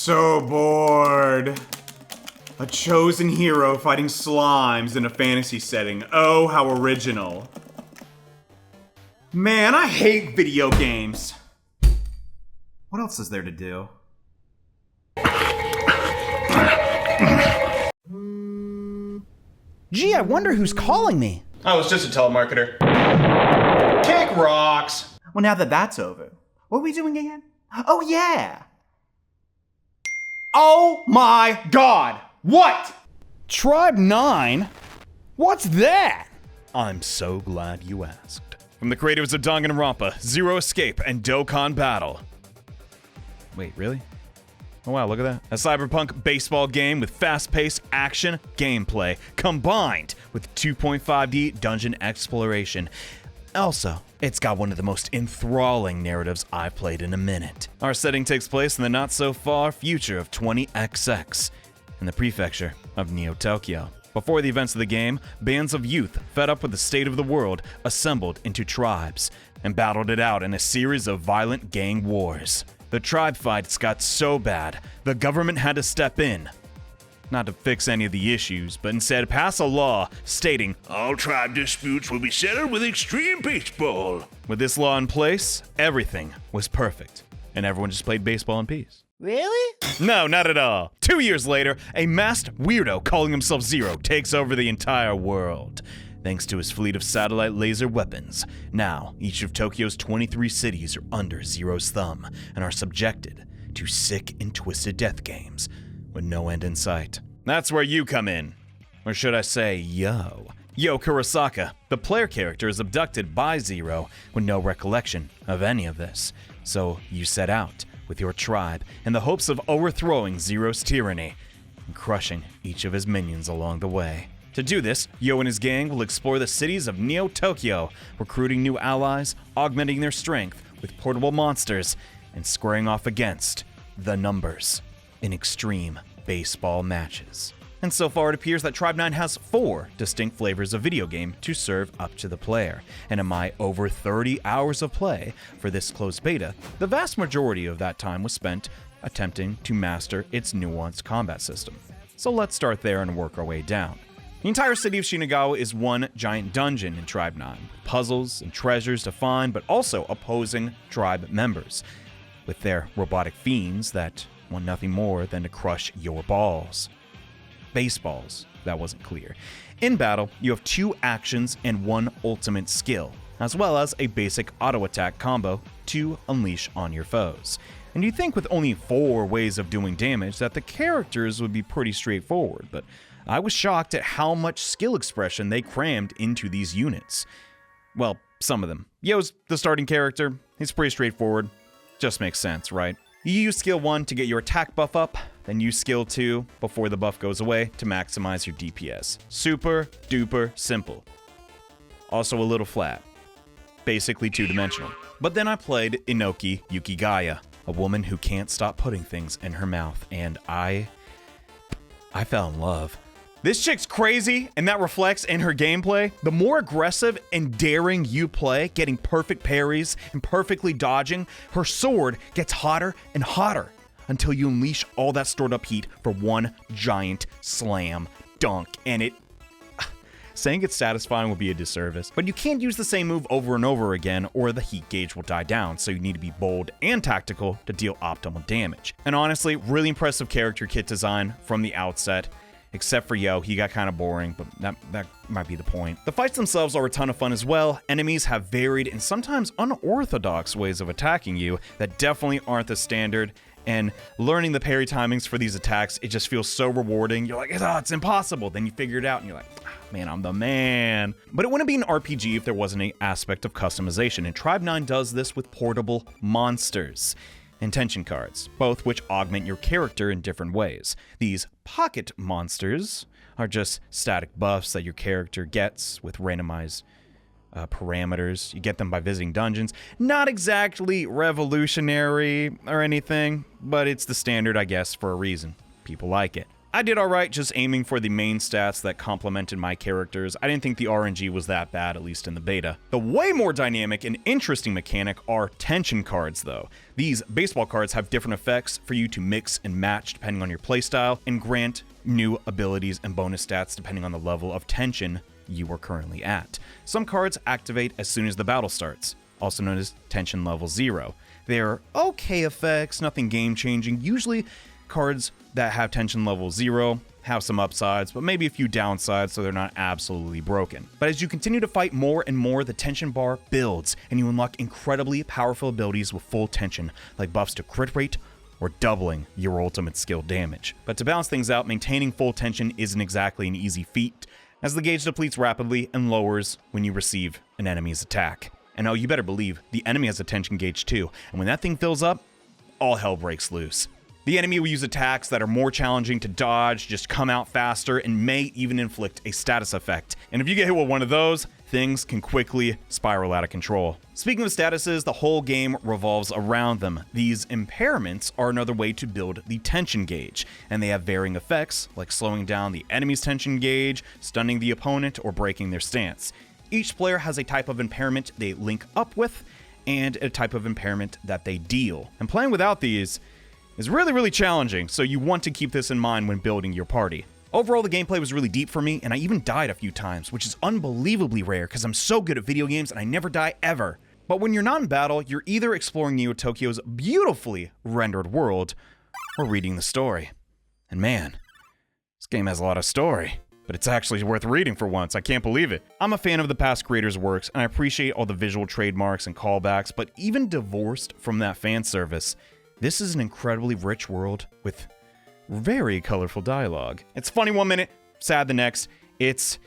so bored. A chosen hero fighting slimes in a fantasy setting. Oh, how original. Man, I hate video games. What else is there to do? Gee, I wonder who's calling me. Oh, it's just a telemarketer. Kick rocks! Well, now that that's over, what are we doing again? Oh, yeah! Oh my god! What? Tribe 9? What's that? I'm so glad you asked. From the creators of Danganronpa, Zero Escape, and Dokkan Battle. Wait, really? Oh wow, look at that. A cyberpunk baseball game with fast-paced action gameplay, combined with 2.5D dungeon exploration. Also, it's got one of the most enthralling narratives I've played in a minute. Our setting takes place in the not-so-far future of 20XX, in the prefecture of Neo Tokyo. Before the events of the game, bands of youth, fed up with the state of the world, assembled into tribes and battled it out in a series of violent gang wars. The tribe fights got so bad, the government had to step in. Not to fix any of the issues, but instead pass a law stating, all tribe disputes will be settled with extreme baseball. With this law in place, everything was perfect, and everyone just played baseball in peace. Really? No, not at all. 2 years later, a masked weirdo calling himself Zero takes over the entire world. Thanks to his fleet of satellite laser weapons, now each of Tokyo's 23 cities are under Zero's thumb and are subjected to sick and twisted death games with no end in sight. That's where you come in. Or should I say, Yo Kuronaka, the player character, is abducted by Zero with no recollection of any of this. So you set out with your tribe in the hopes of overthrowing Zero's tyranny and crushing each of his minions along the way. To do this, Yo and his gang will explore the cities of Neo Tokyo, recruiting new allies, augmenting their strength with portable monsters, and squaring off against the numbers in extreme baseball matches. And so far it appears that Tribe 9 has 4 distinct flavors of video game to serve up to the player. And in my over 30 hours of play for this closed beta, the vast majority of that time was spent attempting to master its nuanced combat system. So let's start there and work our way down. The entire city of Shinagawa is one giant dungeon in Tribe 9, puzzles and treasures to find, but also opposing tribe members, with their robotic fiends that want nothing more than to crush your balls. Baseballs, that wasn't clear. In battle, you have 2 actions and 1 ultimate skill, as well as a basic auto attack combo to unleash on your foes. And you'd think with only 4 ways of doing damage that the characters would be pretty straightforward, but I was shocked at how much skill expression they crammed into these units. Well, some of them. Yo's the starting character. He's pretty straightforward. Just makes sense, right? You use skill 1 to get your attack buff up, then use skill 2 before the buff goes away to maximize your DPS. Super duper simple. Also a little flat. Basically 2-dimensional. But then I played Enoki Yukinaka, a woman who can't stop putting things in her mouth, and I fell in love. This chick's crazy, and that reflects in her gameplay. The more aggressive and daring you play, getting perfect parries and perfectly dodging, her sword gets hotter and hotter until you unleash all that stored up heat for one giant slam dunk. And saying it's satisfying would be a disservice, but you can't use the same move over and over again or the heat gauge will die down, so you need to be bold and tactical to deal optimal damage. And honestly, really impressive character kit design from the outset. Except for Yo, he got kind of boring, but that might be the point. The fights themselves are a ton of fun as well. Enemies have varied and sometimes unorthodox ways of attacking you that definitely aren't the standard. And learning the parry timings for these attacks, it just feels so rewarding. You're like, oh, it's impossible. Then you figure it out and you're like, man, I'm the man. But it wouldn't be an RPG if there wasn't an aspect of customization. And Tribe 9 does this with portable monsters. Intention cards, both which augment your character in different ways. These pocket monsters are just static buffs that your character gets with randomized parameters. You get them by visiting dungeons. Not exactly revolutionary or anything, but it's the standard, I guess, for a reason. People like it. I did alright just aiming for the main stats that complemented my characters. I didn't think the RNG was that bad, at least in the beta. The way more dynamic and interesting mechanic are tension cards though. These baseball cards have different effects for you to mix and match depending on your playstyle, and grant new abilities and bonus stats depending on the level of tension you are currently at. Some cards activate as soon as the battle starts, also known as tension level 0. They're okay effects, nothing game-changing. Usually cards that have tension level 0 have some upsides, but maybe a few downsides so they're not absolutely broken. But as you continue to fight more and more, the tension bar builds, and you unlock incredibly powerful abilities with full tension, like buffs to crit rate or doubling your ultimate skill damage. But to balance things out, maintaining full tension isn't exactly an easy feat, as the gauge depletes rapidly and lowers when you receive an enemy's attack. And oh, you better believe, the enemy has a tension gauge too, and when that thing fills up, all hell breaks loose. The enemy will use attacks that are more challenging to dodge, just come out faster, and may even inflict a status effect. And if you get hit with one of those, things can quickly spiral out of control. Speaking of statuses, the whole game revolves around them. These impairments are another way to build the tension gauge, and they have varying effects, like slowing down the enemy's tension gauge, stunning the opponent, or breaking their stance. Each player has a type of impairment they link up with, and a type of impairment that they deal. And playing without these is really, really challenging, so you want to keep this in mind when building your party. Overall, the gameplay was really deep for me, and I even died a few times, which is unbelievably rare because I'm so good at video games and I never die ever. But when you're not in battle, you're either exploring Neo Tokyo's beautifully rendered world, or reading the story. And man, this game has a lot of story. But it's actually worth reading for once, I can't believe it. I'm a fan of the past creators' works, and I appreciate all the visual trademarks and callbacks, but even divorced from that fan service, this is an incredibly rich world with very colorful dialogue. It's funny one minute, sad the next. It's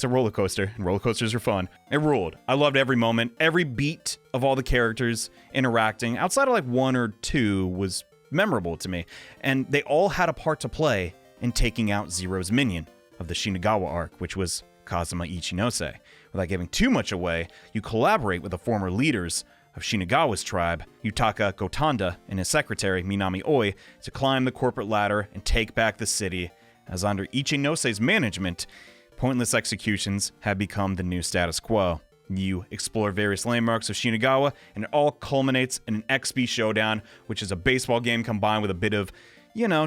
a roller coaster, and roller coasters are fun. It ruled. I loved every moment, every beat of all the characters interacting, outside of like one or two, was memorable to me, and they all had a part to play in taking out Zero's minion of the Shinagawa arc, which was Kazuma Ichinose. Without giving too much away, you collaborate with the former leaders of Shinagawa's tribe, Yutaka Gotanda, and his secretary, Minami Oi, to climb the corporate ladder and take back the city, as under Ichinose's management, pointless executions have become the new status quo. You explore various landmarks of Shinagawa, and it all culminates in an XP showdown, which is a baseball game combined with a bit of,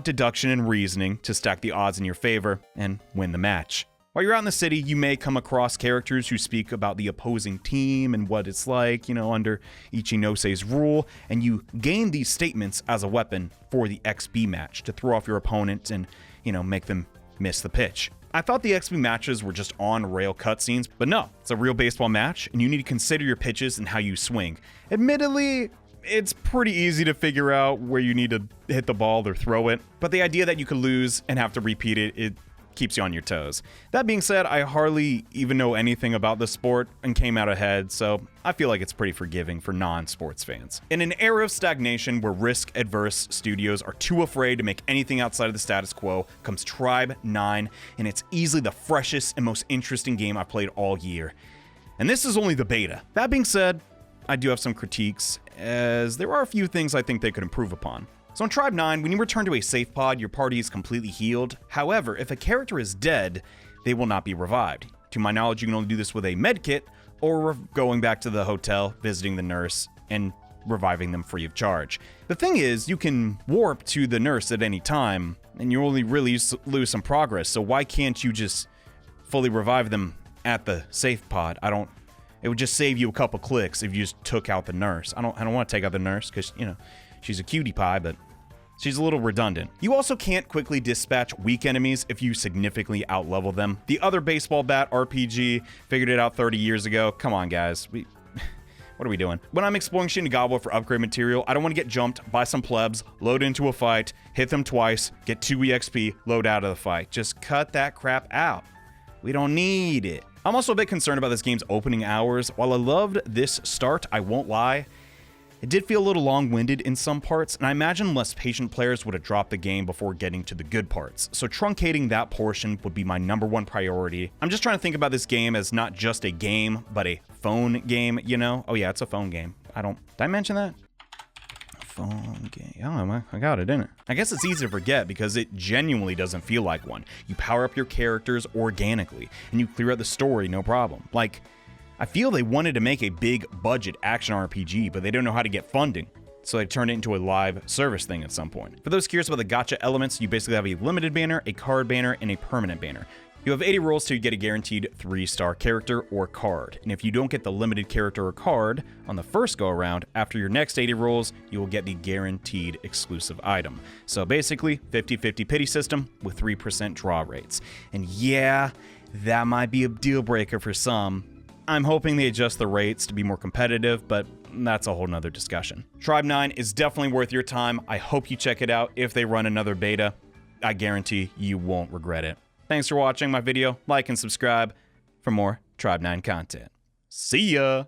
deduction and reasoning to stack the odds in your favor and win the match. While you're out in the city, you may come across characters who speak about the opposing team and what it's like, under Ichinose's rule, and you gain these statements as a weapon for the XP match to throw off your opponent and, make them miss the pitch. I thought the XP matches were just on-rail cutscenes, but no, it's a real baseball match, and you need to consider your pitches and how you swing. Admittedly, it's pretty easy to figure out where you need to hit the ball or throw it, but the idea that you could lose and have to repeat it keeps you on your toes. That being said, I hardly even know anything about the sport and came out ahead, so I feel like it's pretty forgiving for non-sports fans. In an era of stagnation where risk-adverse studios are too afraid to make anything outside of the status quo, comes Tribe 9, and it's easily the freshest and most interesting game I've played all year. And this is only the beta. That being said, I do have some critiques, as there are a few things I think they could improve upon. So in Tribe 9, when you return to a safe pod, your party is completely healed. However, if a character is dead, they will not be revived. To my knowledge, you can only do this with a medkit, or going back to the hotel, visiting the nurse, and reviving them free of charge. The thing is, you can warp to the nurse at any time, and you only really lose some progress, so why can't you just fully revive them at the safe pod? It would just save you a couple clicks if you just took out the nurse. I don't want to take out the nurse, because, she's a cutie pie, but she's a little redundant. You also can't quickly dispatch weak enemies if you significantly outlevel them. The other baseball bat RPG figured it out 30 years ago. Come on, guys. What are we doing? When I'm exploring Shinagawa for upgrade material, I don't want to get jumped by some plebs, load into a fight, hit them twice, get 2 EXP, load out of the fight. Just cut that crap out. We don't need it. I'm also a bit concerned about this game's opening hours. While I loved this start, I won't lie, it did feel a little long-winded in some parts, and I imagine less patient players would have dropped the game before getting to the good parts. So truncating that portion would be my #1 priority. I'm just trying to think about this game as not just a game, but a phone game, Oh yeah, it's a phone game. Did I mention that? phone game. Oh, I got it, didn't it? I guess it's easy to forget because it genuinely doesn't feel like one. You power up your characters organically, and you clear out the story no problem. Like, I feel they wanted to make a big budget action RPG, but they don't know how to get funding. So they turned it into a live service thing at some point. For those curious about the gacha elements, you basically have a limited banner, a card banner, and a permanent banner. You have 80 rolls to get a guaranteed 3-star character or card. And if you don't get the limited character or card on the first go around, after your next 80 rolls, you will get the guaranteed exclusive item. So basically, 50-50 pity system with 3% draw rates. And yeah, that might be a deal breaker for some. I'm hoping they adjust the rates to be more competitive, but that's a whole nother discussion. Tribe 9 is definitely worth your time. I hope you check it out if they run another beta. I guarantee you won't regret it. Thanks for watching my video. Like and subscribe for more Tribe 9 content. See ya!